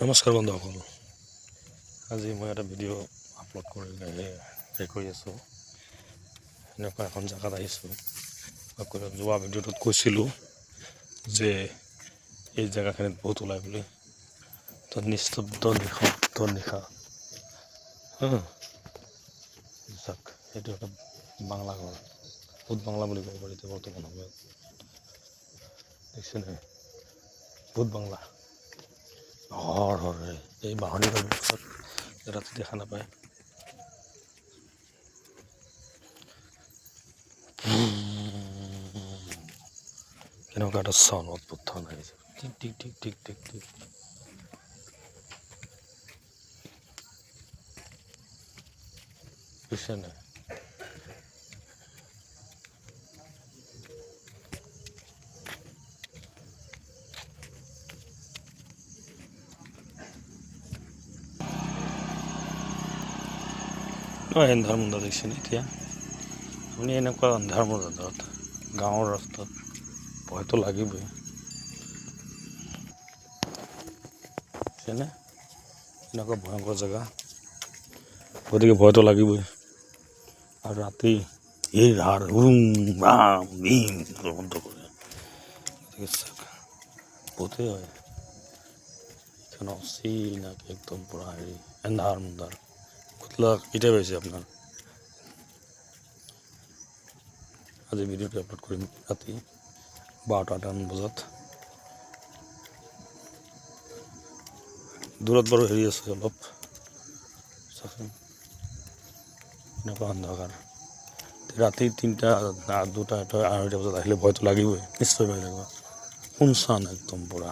নমস্কাৰ বন্ধুসকল, আজি মই এটা ভিডিঅ' আপলোড কৰি আছোঁ। এনেকুৱা এখন জেগাত আহিছোঁ। যোৱা ভিডিঅ'টোত কৈছিলোঁ যে এই জেগাখিনিত বহুত ওলাই বুলি, তো নিস্তব্ধ নিশা যাক এইটো এটা বাংলা ঘৰ, ভূত বাংলা বুলি ক'ব পাৰি। এতিয়া বৰ্তমান সময়ত দেখিছেনে, ভূত বাংলা হয় এই বাহনী পিছত ৰাতি দেখা নাপায়। কেনেকুৱা এটা চাউণ্ড অদ্ভুত ধৰণৰ আহিছে, টিক টিক টিক টিক টিক টিক। বুজিছেনে, এন্ধাৰ মুন্ধা দেখিছেনে? এতিয়া আপুনি এনেকুৱা আন্ধাৰ মুন্ধাত গাঁৱৰ ৰাস্তাত ভয়তো লাগিবই, বুজিছেনে? এনেকুৱা ভয়ংকৰ জেগা, গতিকে ভয়তো লাগিবই। আৰু ৰাতি এই ৰাম ভীম বন্ধ কৰে, বহুতেই হয় এইখন অচিনাকি একদম পুৰা এন্ধাৰ মুন্ধাৰ। গধূলা কেতিয়া পাইছে আপোনাৰ? আজি ভিডিঅ'টো আপলোড কৰিম ৰাতি 12টামান বজাত। দূৰত বাৰু আছে অলপ, চাচোন এনেকুৱা অন্ধকাৰ। ৰাতি 3টা 2টা 2:30 বজাত আহিলে ভয়তো লাগিবই, নিশ্চয় ভয় লাগিব। শুনচান একদম পুৰা।